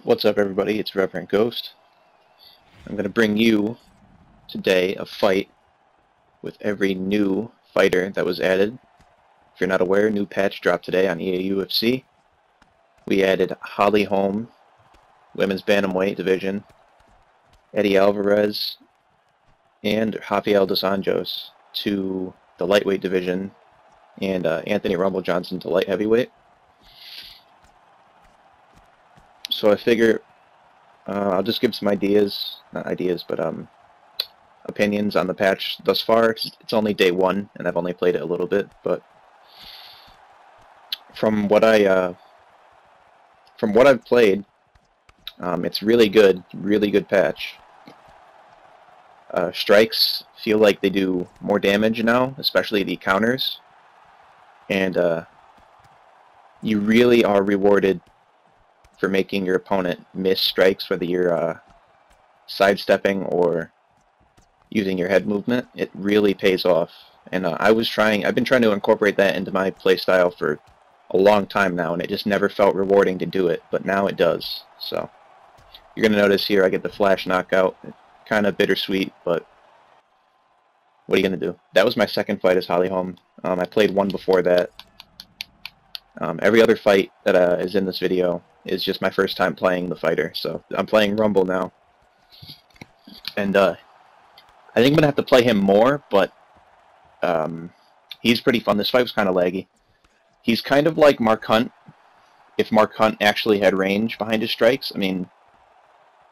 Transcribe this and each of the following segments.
What's up, everybody? It's Reverend Ghost. I'm going to bring you today a fight with every new fighter that was added. If you're not aware, new patch dropped today on EA UFC. We added Holly Holm, women's bantamweight division, Eddie Alvarez, and Rafael dos Anjos to the lightweight division, and Anthony Rumble Johnson to light heavyweight. So I figure I'll just give some ideas, not ideas, but opinions on the patch thus far. It's only day one, and I've only played it a little bit, but from what I've played, it's really good patch. Strikes feel like they do more damage now, especially the counters, and you really are rewarded for making your opponent miss strikes, whether you're sidestepping or using your head movement. It really pays off, and I've been trying to incorporate that into my playstyle for a long time now, and it just never felt rewarding to do it, but now it does. So you're going to notice here I get the flash knockout. Kind of bittersweet, but what are you going to do? That was my second fight as Holly Holm. I played one before that. Every other fight that is in this video is just my first time playing the fighter, so I'm playing Rumble now. And I think I'm going to have to play him more, but he's pretty fun. This fight was kind of laggy. He's kind of like Mark Hunt, if Mark Hunt actually had range behind his strikes. I mean,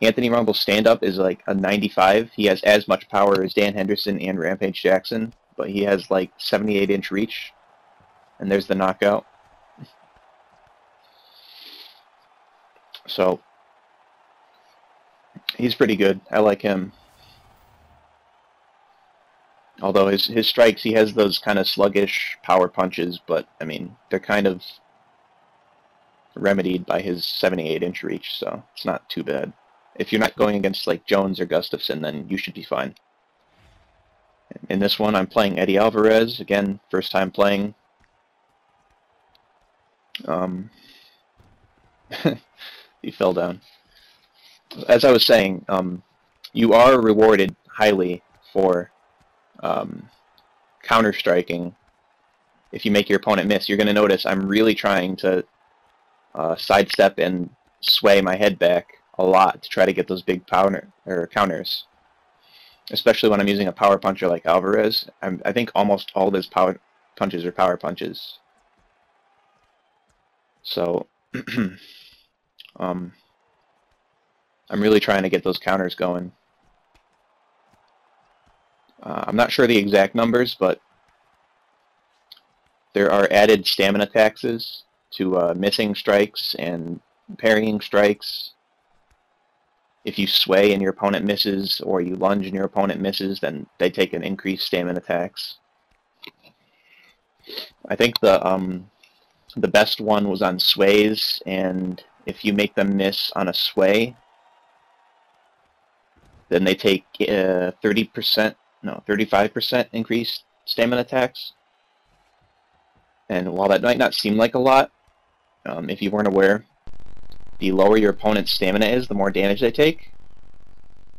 Anthony Rumble's stand-up is like a 95. He has as much power as Dan Henderson and Rampage Jackson, but he has like 78-inch reach. And there's the knockout. So, he's pretty good. I like him. Although his strikes, he has those kind of sluggish power punches, but, I mean, they're kind of remedied by his 78-inch reach, so it's not too bad. If you're not going against like Jones or Gustafson, then you should be fine. In this one, I'm playing Eddie Alvarez. Again, first time playing. He fell down. As I was saying, you are rewarded highly for counter-striking. If you make your opponent miss, you're going to notice I'm really trying to sidestep and sway my head back a lot to try to get those big counters, especially when I'm using a power puncher like Alvarez. I think almost all of his power punches are power punches. So I'm really trying to get those counters going. I'm not sure the exact numbers, but there are added stamina taxes to missing strikes and parrying strikes. If you sway and your opponent misses, or you lunge and your opponent misses, then they take an increased stamina tax. I think the best one was on sways, and if you make them miss on a sway, then they take 35% increased stamina tax. And while that might not seem like a lot, if you weren't aware, the lower your opponent's stamina is, the more damage they take.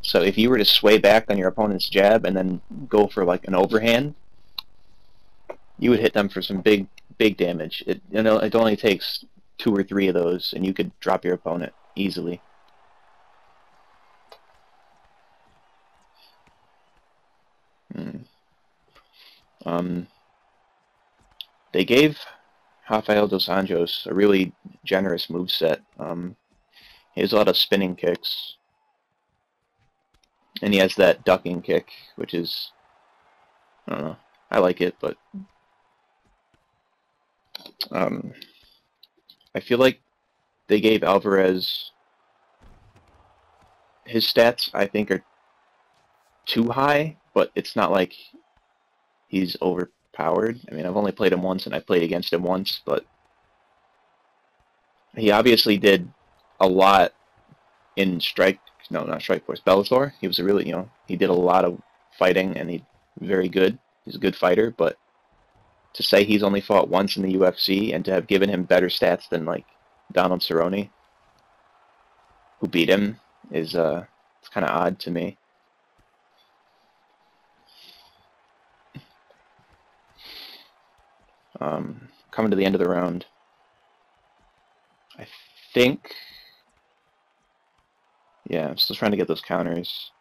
So if you were to sway back on your opponent's jab and then go for like an overhand, you would hit them for some big damage. It only takes 2 or 3 of those, and you could drop your opponent easily. They gave Rafael dos Anjos a really generous moveset. He has a lot of spinning kicks, and he has that ducking kick, which is, I don't know, I like it, but I feel like they gave Alvarez, his stats I think are too high, but it's not like he's overpowered. I mean, I've only played him once, and I played against him once, but he obviously did a lot in not Strikeforce, Bellator. He was a really, he did a lot of fighting, and he's very good. He's a good fighter, but to say he's only fought once in the UFC and to have given him better stats than like Donald Cerrone, who beat him is it's kind of odd to me. Coming to the end of the round. I think, yeah, I'm still trying to get those counters.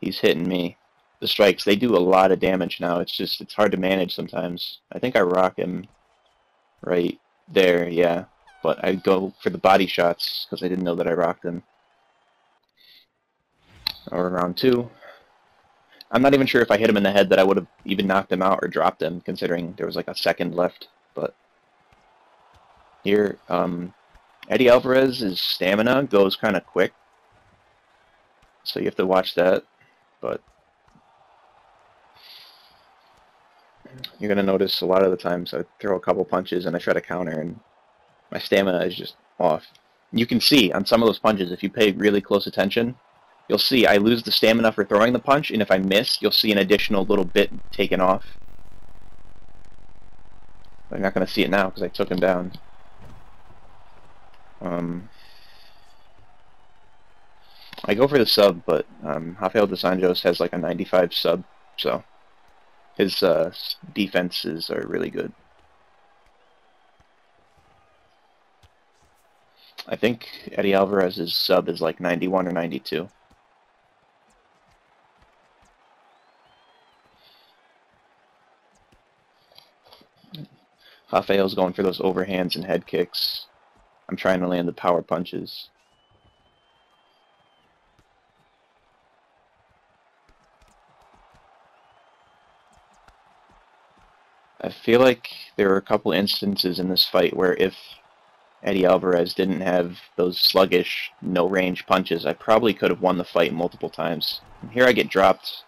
He's hitting me. The strikes, they do a lot of damage now. It's hard to manage sometimes. I think I rock him right there, yeah. But I go for the body shots because I didn't know that I rocked him. Or round 2. I'm not even sure if I hit him in the head that I would have even knocked him out or dropped him, considering there was like a second left. But here, Eddie Alvarez's stamina goes kind of quick, so you have to watch that. But you're going to notice a lot of the times I throw a couple punches and I try to counter, and my stamina is just off. You can see on some of those punches, if you pay really close attention, you'll see I lose the stamina for throwing the punch, and if I miss, you'll see an additional little bit taken off. I'm not going to see it now because I took him down. I go for the sub, but Rafael dos Anjos has like a 95 sub, so his defenses are really good. I think Eddie Alvarez's sub is like 91 or 92. Rafael's going for those overhands and head kicks. I'm trying to land the power punches. I feel like there were a couple instances in this fight where if Eddie Alvarez didn't have those sluggish, no-range punches, I probably could have won the fight multiple times. And here I get dropped.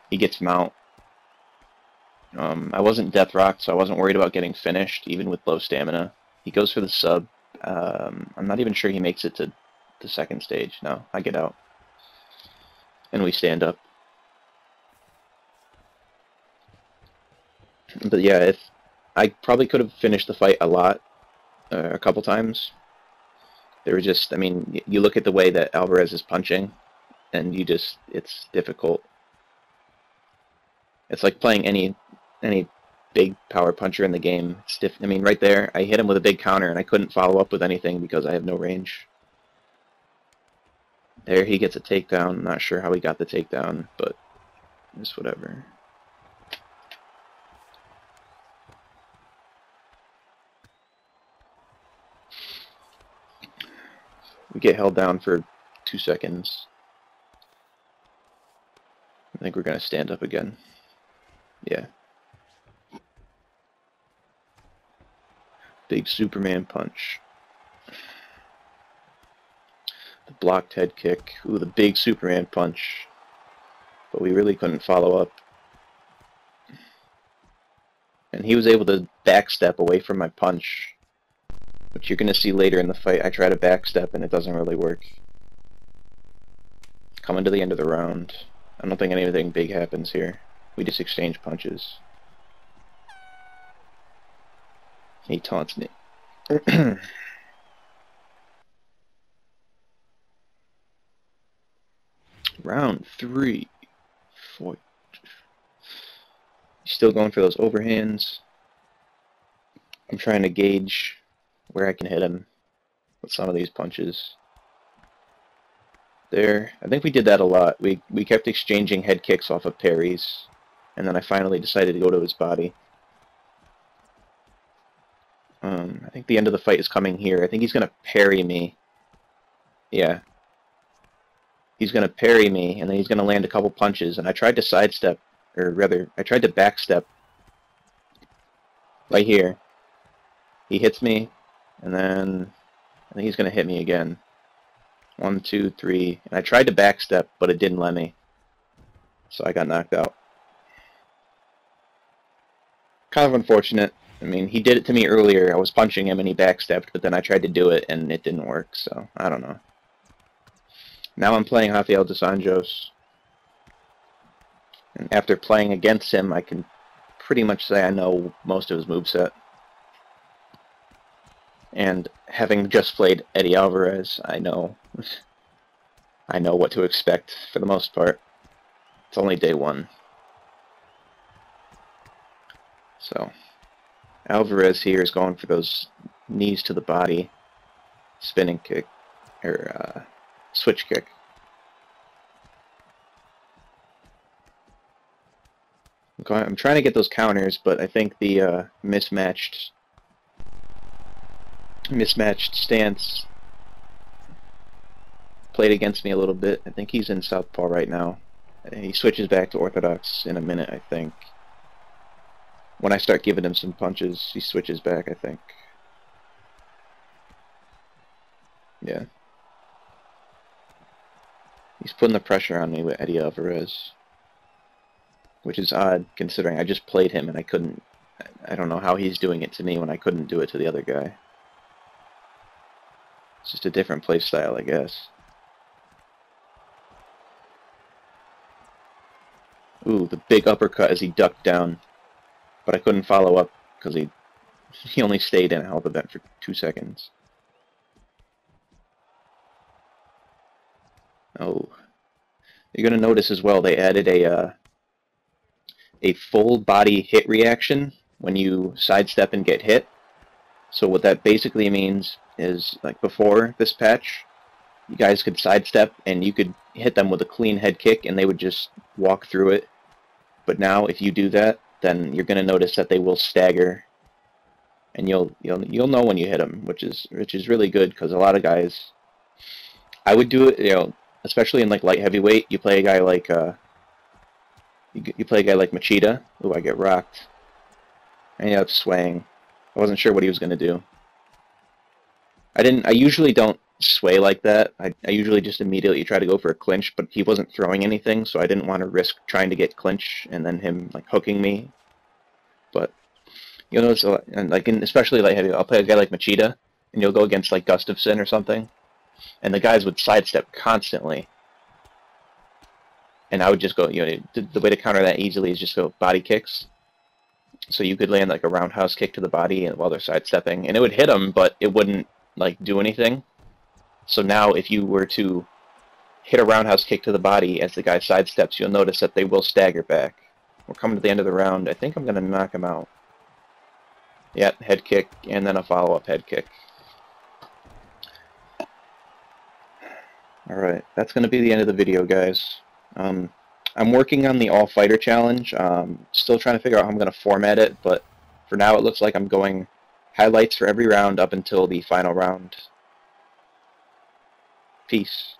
He gets mount. I wasn't death rocked, so I wasn't worried about getting finished, even with low stamina. He goes for the sub. I'm not even sure he makes it to the second stage. No, I get out. And we stand up. But yeah, if I probably could have finished the fight a couple times. There were just, I mean, you look at the way that Alvarez is punching, and it's difficult. It's like playing any big power puncher in the game. I mean, right there, I hit him with a big counter, and I couldn't follow up with anything because I have no range. There, he gets a takedown. I'm not sure how he got the takedown, but it's whatever. We get held down for 2 seconds. I think we're going to stand up again. Yeah. Big Superman punch. The blocked head kick. Ooh, the big Superman punch. But we really couldn't follow up. And he was able to backstep away from my punch, which you're going to see later in the fight. I try to backstep and it doesn't really work. Coming to the end of the round. I don't think anything big happens here. We just exchange punches. He taunts me. Round 3. Fight. He's still going for those overhands. I'm trying to gauge where I can hit him with some of these punches. There. I think we did that a lot. We kept exchanging head kicks off of parries, and then I finally decided to go to his body. I think the end of the fight is coming here. I think he's going to parry me. Yeah. He's going to parry me, and then he's going to land a couple punches, and I tried to sidestep, or rather, I tried to backstep right here. He hits me, and then I think he's going to hit me again. 1, 2, 3. And I tried to backstep, but it didn't let me. So I got knocked out. Kind of unfortunate. I mean, he did it to me earlier. I was punching him and he backstepped, but then I tried to do it and it didn't work, so I don't know. Now I'm playing Rafael dos Anjos. And after playing against him, I can pretty much say I know most of his moveset. And having just played Eddie Alvarez, I know I know what to expect for the most part. It's only day one. So, Alvarez here is going for those knees to the body, spinning kick, or switch kick. I'm trying to get those counters, but I think the mismatched stance played against me a little bit. I think he's in southpaw right now. He switches back to orthodox in a minute, I think. When I start giving him some punches, he switches back, I think. Yeah. He's putting the pressure on me with Eddie Alvarez, which is odd considering I just played him and I couldn't. I don't know how he's doing it to me when I couldn't do it to the other guy. It's just a different play style, I guess. Ooh, the big uppercut as he ducked down. But I couldn't follow up because he only stayed in a hell of a vent for 2 seconds. Oh. You're going to notice as well they added a full body hit reaction when you sidestep and get hit. So what that basically means is, like before this patch, you guys could sidestep and you could hit them with a clean head kick and they would just walk through it. But now if you do that, then you're going to notice that they will stagger, and you'll know when you hit them, which is really good because a lot of guys, I would do it, especially in like light heavyweight. You play a guy like you play a guy like Machida. Ooh, I get rocked. I ended up swaying. I wasn't sure what he was going to do. I usually don't sway like that. I usually just immediately try to go for a clinch, but he wasn't throwing anything, so I didn't want to risk trying to get clinch and then him like hooking me. But you'll notice, and like especially like heavy, I'll play a guy like Machida, and you'll go against like Gustafsson or something, and the guys would sidestep constantly, and I would just go. The way to counter that easily is just go body kicks. So you could land like a roundhouse kick to the body while they're sidestepping, and it would hit them, but it wouldn't like do anything. So now if you were to hit a roundhouse kick to the body as the guy sidesteps, you'll notice that they will stagger back. We're coming to the end of the round. I think I'm going to knock him out. Yep, head kick, and then a follow-up head kick. Alright, that's going to be the end of the video, guys. I'm working on the all-fighter challenge. Still trying to figure out how I'm going to format it, but for now it looks like I'm going highlights for every round up until the final round. Peace.